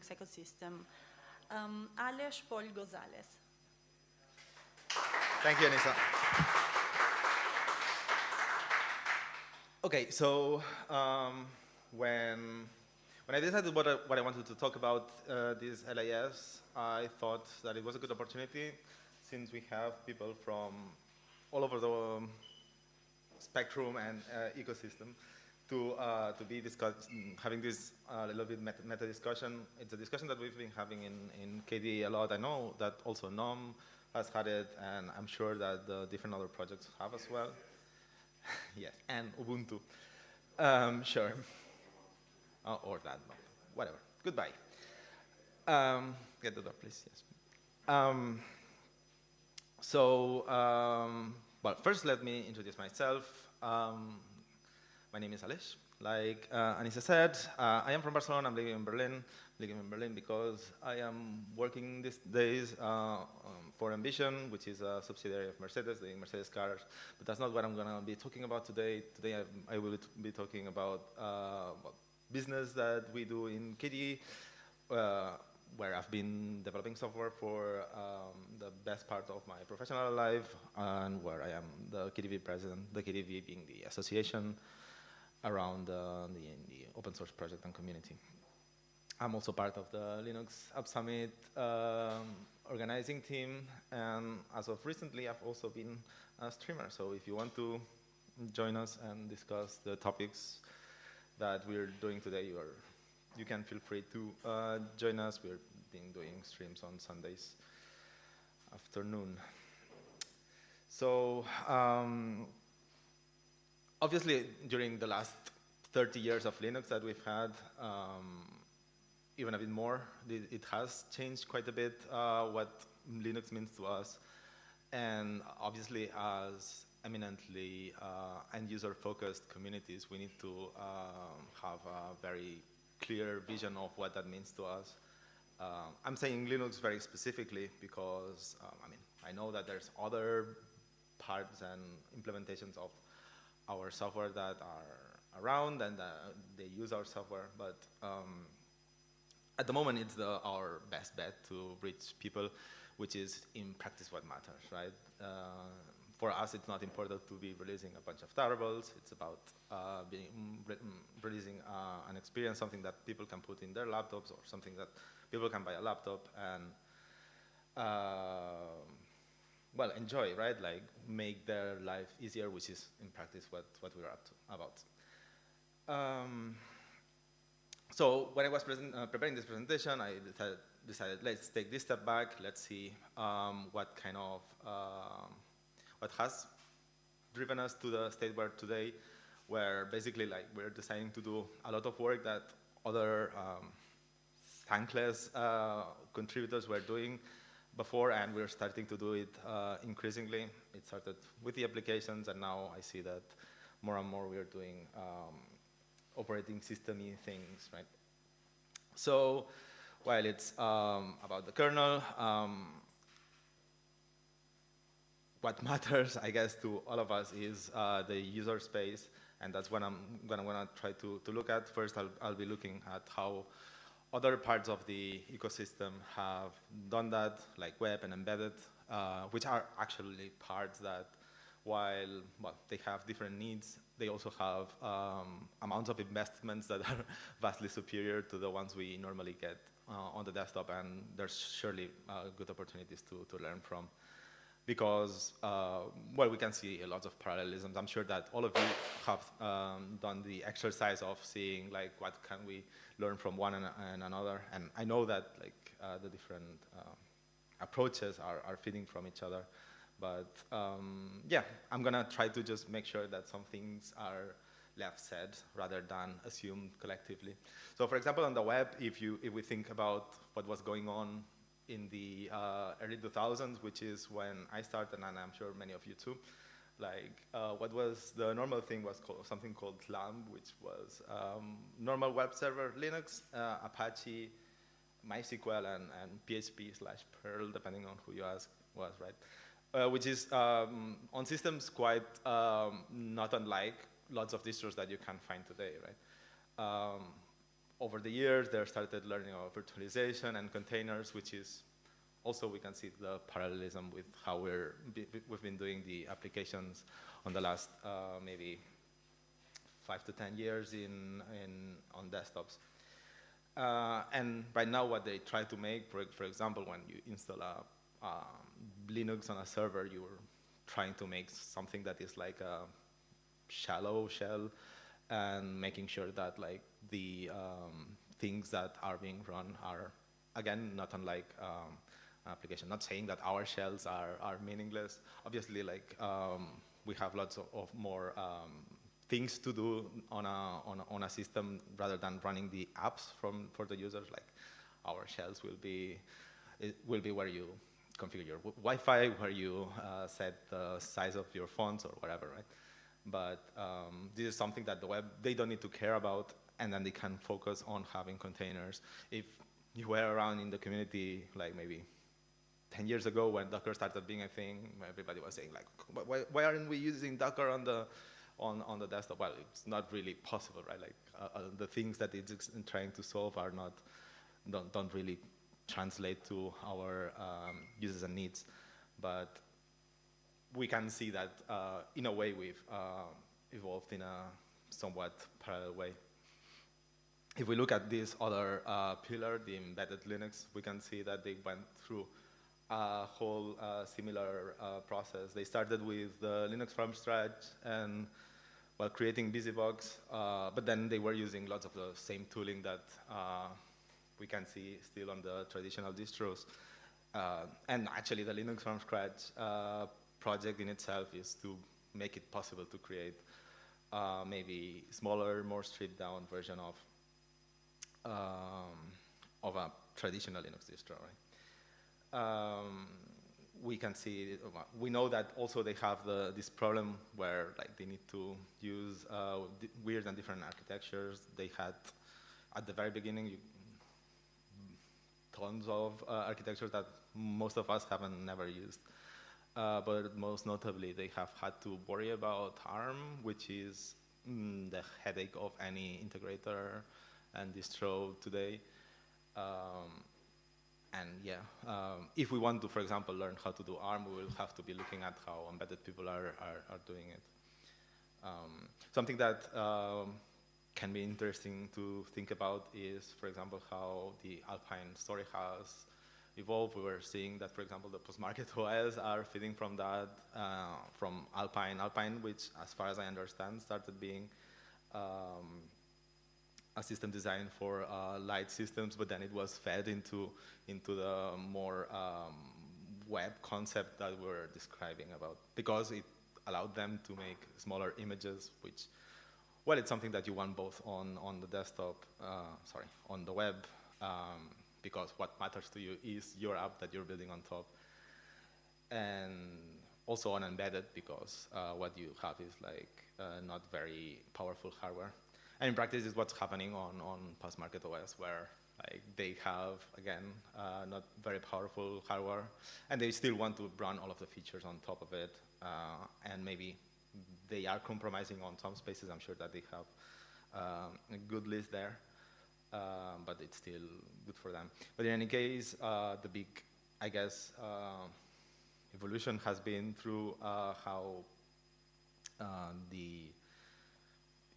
Linux ecosystem. Aleix Pol Gonzalez. Thank you, Anissa. Okay, so when I decided what I wanted to talk about this LAS, I thought that it was a good opportunity since we have people from all over the spectrum and ecosystem to be having this little bit meta discussion. It's a discussion that we've been having in KDE a lot. I know that also GNOME has had it, and I'm sure that the different other projects have as well. Yes, and Ubuntu. Sure. Or that, no. Whatever. Goodbye. Get the door, please. Yes. Well, first let me introduce myself. My name is Aleix. Like Anissa said, I am from Barcelona. I'm living in Berlin. Living in Berlin because I am working these days for MBition, which is a subsidiary of Mercedes, the Mercedes cars. But that's not what I'm going to be talking about today. Today I will be talking about business that we do in KDE, where I've been developing software for the best part of my professional life, and where I am the KDE president, the KDE being the association around the open source project and community. I'm also part of the Linux App Summit organizing team, and as of recently, I've also been a streamer. So if you want to join us and discuss the topics that we're doing today, you can feel free to join us. We've been doing streams on Sundays afternoon. So obviously, during the last 30 years of Linux that we've had, even a bit more, it has changed quite a bit what Linux means to us. And obviously, as eminently end-user focused communities, we need to have a very clear vision of what that means to us. I'm saying Linux very specifically because I know that there's other parts and implementations of our software that are around and they use our software, but at the moment it's our best bet to reach people, which is in practice what matters, right? For us, it's not important to be releasing a bunch of durables. It's about releasing an experience, something that people can put in their laptops or something that people can buy a laptop and well, enjoy, right? Like make their life easier, which is in practice what we're about. So when I was preparing this presentation, I decided let's take this step back. Let's see what kind of what has driven us to the state we're today, where basically like we're deciding to do a lot of work that other thankless contributors were doing before, and we're starting to do it increasingly. It started with the applications, and now I see that more and more we're doing operating system-y things, right? So while it's about the kernel, what matters, I guess, to all of us is the user space, and that's what I'm gonna try to look at. First, I'll be looking at how other parts of the ecosystem have done that, like web and embedded, which are actually parts that, while well, they have different needs, they also have amounts of investments that are vastly superior to the ones we normally get on the desktop, and there's surely good opportunities to learn from. Because, well, we can see a lot of parallelisms. I'm sure that all of you have done the exercise of seeing, like, what can we learn from one and another. And I know that, like, the different approaches are feeding from each other. But, yeah, I'm going to try to just make sure that some things are left said rather than assumed collectively. So, for example, on the web, if we think about what was going on in the early 2000s, which is when I started, and I'm sure many of you too. Like, what was the normal thing was something called LAMP, which was normal web server Linux, Apache, MySQL, and PHP/Perl, depending on who you ask was, right? Which is on systems quite not unlike lots of distros that you can find today, right? over the years, they started learning about virtualization and containers, which is also, we can see the parallelism with how we've been doing the applications on the last maybe 5 to 10 years on desktops. And right now, what they try to make, for example, when you install Linux on a server, you're trying to make something that is like a shallow shell, and making sure that like the things that are being run are, again, not unlike application. Not saying that our shells are meaningless. Obviously, like we have lots of more things to do on a system rather than running the apps for the users. Like our shells will be where you configure your Wi-Fi, where you set the size of your fonts or whatever, right? But this is something that the web, they don't need to care about, and then they can focus on having containers. If you were around in the community, like maybe 10 years ago when Docker started being a thing, everybody was saying like, why aren't we using Docker on the desktop? Well, it's not really possible, right? Like the things that it's trying to solve are don't really translate to our users and needs. But we can see that in a way we've evolved in a somewhat parallel way. If we look at this other pillar, the embedded Linux, we can see that they went through a whole similar process. They started with the Linux from scratch and while creating BusyBox, but then they were using lots of the same tooling that we can see still on the traditional distros. And actually the Linux from scratch project in itself is to make it possible to create maybe smaller, more stripped down version of a traditional Linux distro, right? We can see, we know that also they have this problem where like they need to use weird and different architectures. They had, at the very beginning, tons of architectures that most of us haven't never used. But most notably, they have had to worry about ARM, which is the headache of any integrator and distro today. And yeah, if we want to, for example, learn how to do ARM, we will have to be looking at how embedded people are doing it. Something that can be interesting to think about is, for example, how the Alpine story has evolved. We were seeing that, for example, the post-market OS are feeding from that, from Alpine. Alpine, which, as far as I understand, started being a system designed for light systems, but then it was fed into the more web concept that we're describing about, because it allowed them to make smaller images, which, well, it's something that you want both on the desktop, on the web, because what matters to you is your app that you're building on top, and also on embedded, because what you have is like not very powerful hardware. And in practice is what's happening on post-market OS, where like they have, again, not very powerful hardware, and they still want to run all of the features on top of it, and maybe they are compromising on some spaces. I'm sure that they have a good list there, but it's still good for them. But in any case, the big, I guess, evolution has been through how the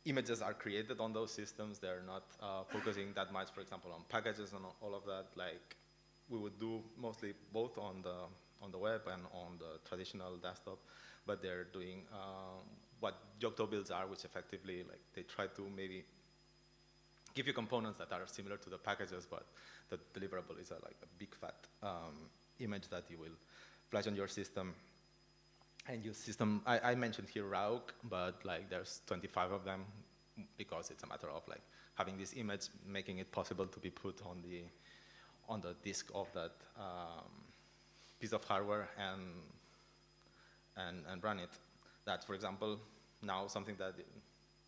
images are created on those systems. They're not focusing that much, for example, on packages and all of that, like we would do mostly both on the web and on the traditional desktop, but they're doing what Yocto builds are, which effectively, like, they try to maybe give you components that are similar to the packages, but the deliverable is like a big fat image that you will flash on your system. And use system, I mentioned here Rauk, but like there's 25 of them, because it's a matter of like having this image, making it possible to be put on the disk of that piece of hardware and run it. That's, for example, now something that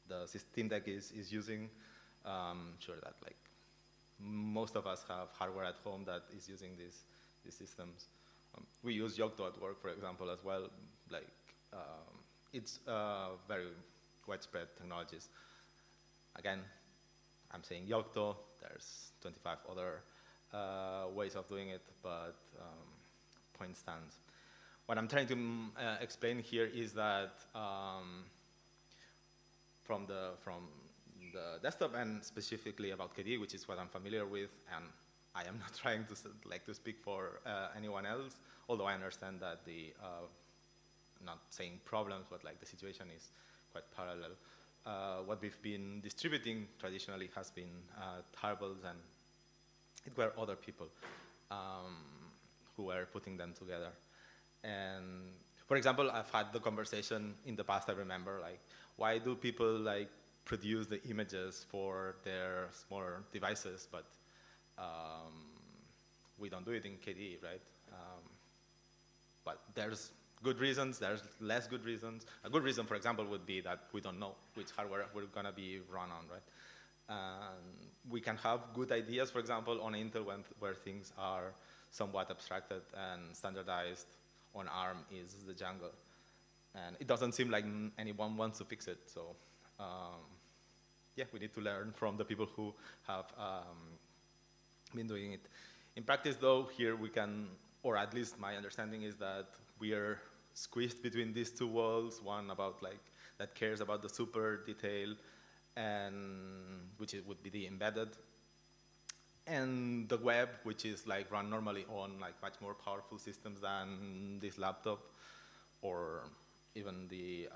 the Steam Deck is using. Sure that like most of us have hardware at home that is using these systems. We use Yocto at work, for example, as well. Like, it's very widespread technologies. Again, I'm saying Yocto, there's 25 other ways of doing it, but point stands. What I'm trying to explain here is that from the desktop, and specifically about KDE, which is what I'm familiar with, and I am not trying to speak for anyone else, although I understand that the not saying problems, but like the situation is quite parallel. What we've been distributing traditionally has been tarbles, and it were other people who were putting them together. And for example, I've had the conversation in the past, I remember, like, why do people like produce the images for their smaller devices, but we don't do it in KDE, right? But there's good reasons, there's less good reasons. A good reason, for example, would be that we don't know which hardware we're gonna be run on, right? We can have good ideas, for example, on Intel where things are somewhat abstracted and standardized on ARM is the Django. And it doesn't seem like anyone wants to fix it, so yeah, we need to learn from the people who have been doing it. In practice, though, here we can, or at least my understanding is that we are squeezed between these two worlds, one about like, that cares about the super detail, and which would be the embedded, and the web, which is like run normally on like much more powerful systems than this laptop, or even the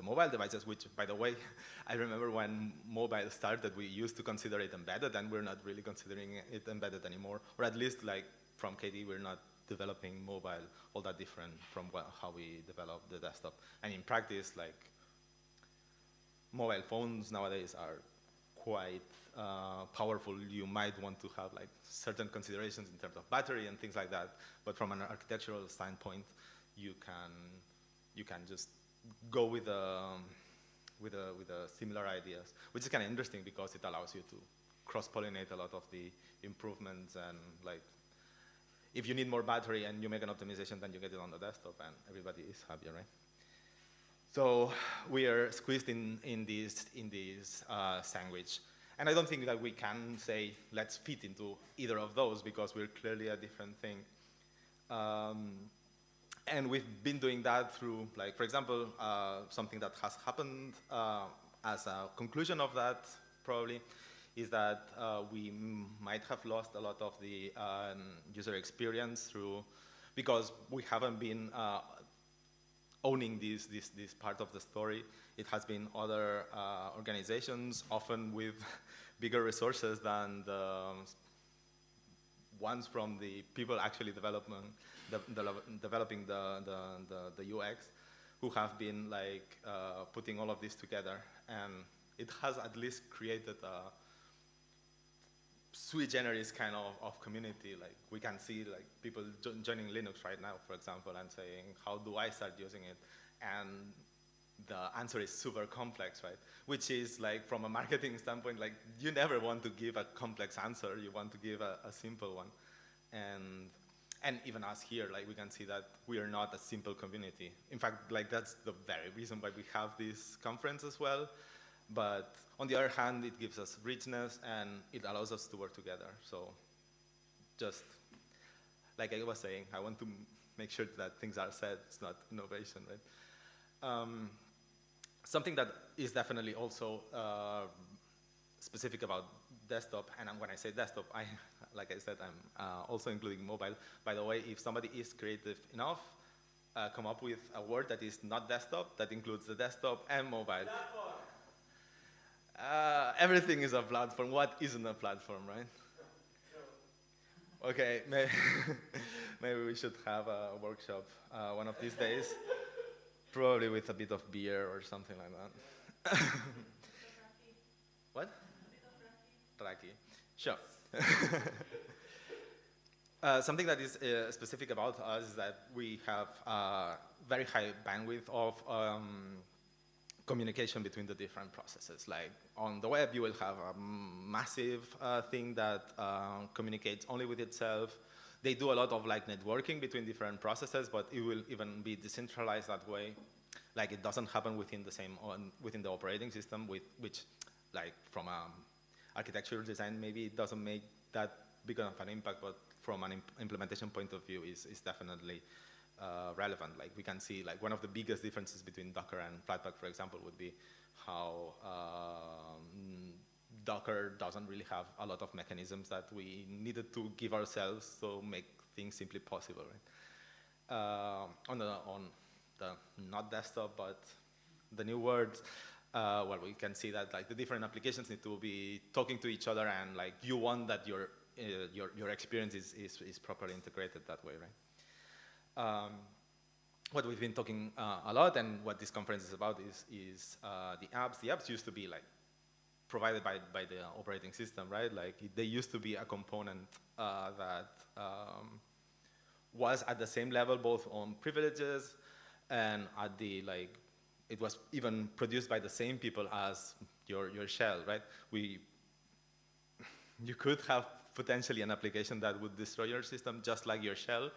mobile devices, which, by the way, I remember when mobile started, we used to consider it embedded, and we're not really considering it embedded anymore, or at least like from KDE, we're not developing mobile all that different from how we develop the desktop. And in practice, like, mobile phones nowadays are quite powerful. You might want to have like certain considerations in terms of battery and things like that, but from an architectural standpoint, you can just go with similar ideas, which is kind of interesting because it allows you to cross-pollinate a lot of the improvements, and like, if you need more battery and you make an optimization, then you get it on the desktop and everybody is happier, right? So we are squeezed in this sandwich. And I don't think that we can say, let's fit into either of those, because we're clearly a different thing. And we've been doing that through, like, for example, something that has happened as a conclusion of that, probably, is that we might have lost a lot of the user experience because we haven't been owning this part of the story. It has been other organizations, often with bigger resources than the ones from the people actually developing the UX, who have been like putting all of this together, and it has at least created a sui generis kind of community. Like, we can see like people joining Linux right now, for example, and saying, how do I start using it? And the answer is super complex, right? Which is like, from a marketing standpoint, like, you never want to give a complex answer, you want to give a simple one. And even us here, like, we can see that we are not a simple community. In fact, like, that's the very reason why we have this conference as well. But on the other hand, it gives us richness and it allows us to work together. So just like I was saying, I want to make sure that things are said, it's not innovation, right? Something that is definitely also specific about desktop, and when I say desktop, like I said, I'm also including mobile. By the way, if somebody is creative enough, come up with a word that is not desktop, that includes the desktop and mobile. Everything is a platform. What isn't a platform, right? Okay, maybe we should have a workshop one of these days, probably with a bit of beer or something like that. What? Raki. Sure. Something that is specific about us is that we have very high bandwidth of communication between the different processes. Like, on the web, you will have a massive thing that communicates only with itself. They do a lot of like networking between different processes, but it will even be decentralized that way. Like, it doesn't happen within the operating system, which, like, from a architecture design, maybe it doesn't make that big of an impact, but from an implementation point of view is definitely relevant. Like we can see, like one of the biggest differences between Docker and Flatpak, for example, would be how Docker doesn't really have a lot of mechanisms that we needed to give ourselves to make things simply possible, right? On the not desktop, but the new words, well, we can see that like the different applications need to be talking to each other, and like you want that your experience is properly integrated that way, right? What we've been talking a lot, and what this conference is about, is the apps. The apps used to be like provided by the operating system, right? Like they used to be a component that was at the same level, both on privileges and at the like. It was even produced by the same people as your shell, right? You could have potentially an application that would destroy your system just like your shell,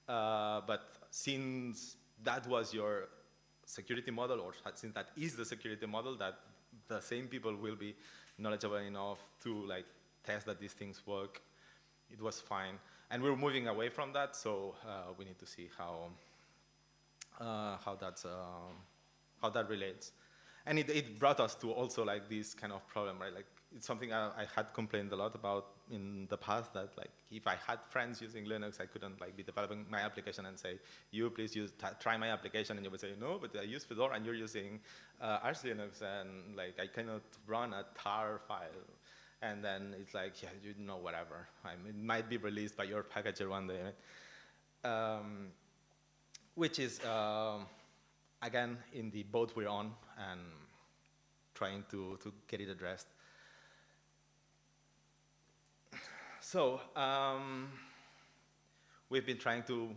but since that was your security model, or since that is the security model, that the same people will be knowledgeable enough to like test that these things work, it was fine. And we're moving away from that, so we need to see how that relates. And it brought us to also like this kind of problem, right? Like it's something I had complained a lot about in the past, that like if I had friends using Linux, I couldn't like be developing my application and say, you please try my application, and you would say, no, but I use Fedora and you're using Arch Linux, and like I cannot run a tar file. And then it's like, yeah, you know, whatever. It might be released by your packager one day, right? Which is, again, in the boat we're on and trying to get it addressed. So we've been trying to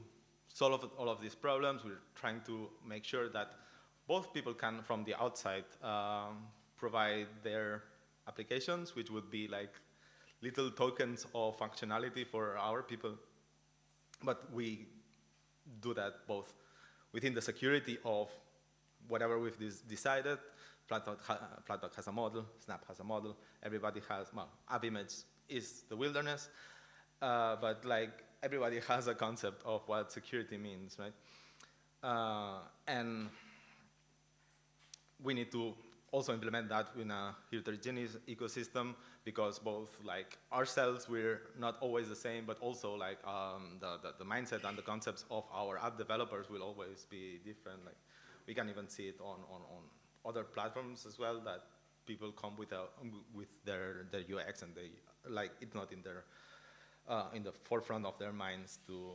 solve all of these problems. We're trying to make sure that both people can, from the outside, provide their applications, which would be like little tokens of functionality for our people. But we do that both within the security of whatever we've decided. Flatpak has a model, Snap has a model, everybody has, well, AppImage is the wilderness, but like everybody has a concept of what security means, right? And we need to also implement that in a heterogeneous ecosystem, because both like ourselves, we're not always the same, but also like the mindset and the concepts of our app developers will always be different. Like we can even see it on other platforms as well, that people come with their UX, and they like it's not in their in the forefront of their minds to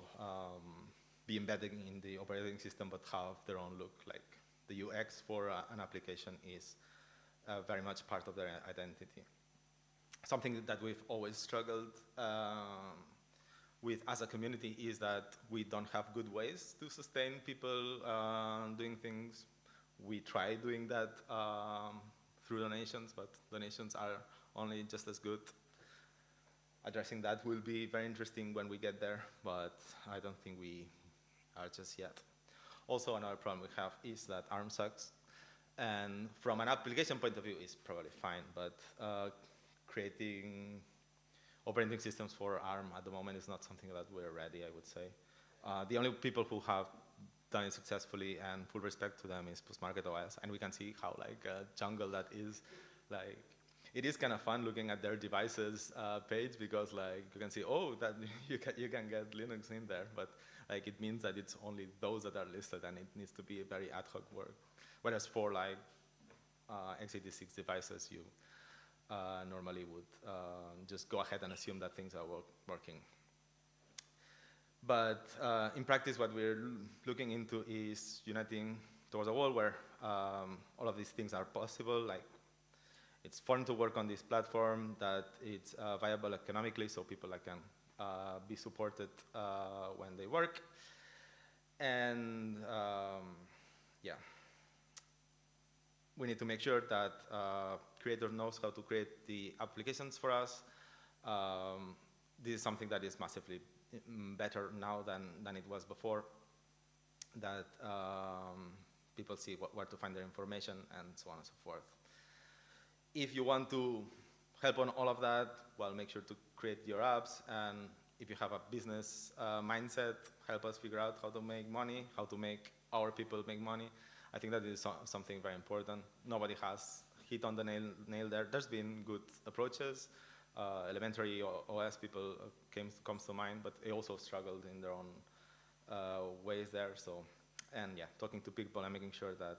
be embedded in the operating system, but have their own look. Like the UX for an application is very much part of their identity. Something that we've always struggled with as a community is that we don't have good ways to sustain people doing things. We try doing that through donations, but donations are only just as good. Addressing that will be very interesting when we get there, but I don't think we are just yet. Also, another problem we have is that ARM sucks. And from an application point of view, it's probably fine, but creating operating systems for ARM at the moment is not something that we're ready, I would say. The only people who have done it successfully, and full respect to them, is Postmarket OS, and we can see how like jungle that is. Like, it is kind of fun looking at their devices page, because like you can see, oh, that you can get Linux in there, but like it means that it's only those that are listed, and it needs to be a very ad hoc work. Whereas for like x86 devices, you normally would just go ahead and assume that things are working. But in practice, what we're looking into is uniting towards a world where all of these things are possible. Like, it's fun to work on this platform, that it's viable economically, so people can be supported when they work. And yeah, we need to make sure that creator knows how to create the applications for us. This is something that is massively better now than it was before, that people see where to find their information, and so on and so forth. If you want to help on all of that, well, make sure to create your apps, and if you have a business mindset, help us figure out how to make money, how to make our people make money. I think that is something very important. Nobody has hit on the nail there. There's been good approaches. Elementary OS people comes to mind, but they also struggled in their own ways there. So, and yeah, talking to people and making sure that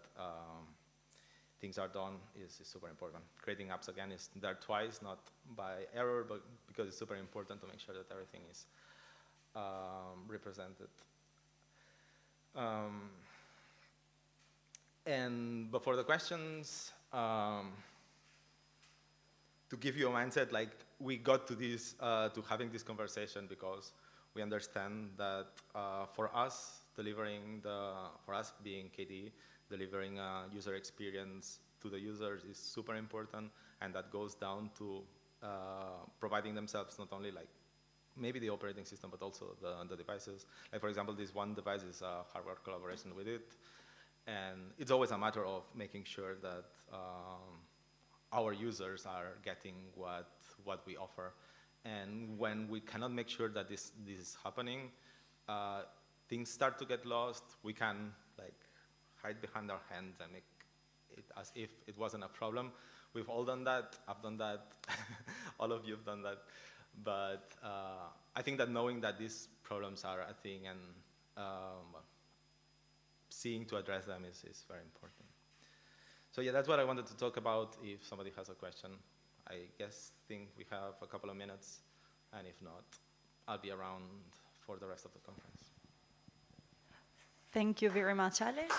things are done is super important. Creating apps, again, is there twice, not by error, but because it's super important to make sure that everything is represented. And before the questions, to give you a mindset, like, we got to this, to having this conversation because we understand that for us, for us being KDE, delivering a user experience to the users is super important, and that goes down to providing themselves not only like maybe the operating system, but also the devices. Like, for example, this one device is a hardware collaboration with it, and it's always a matter of making sure that our users are getting what we offer. And when we cannot make sure that this is happening, things start to get lost. We can like hide behind our hands and make it as if it wasn't a problem. We've all done that. I've done that. All of you have done that. But I think that knowing that these problems are a thing and seeing to address them is very important. So yeah, that's what I wanted to talk about. If somebody has a question, I think we have a couple of minutes, and if not, I'll be around for the rest of the conference. Thank you very much, Aleix.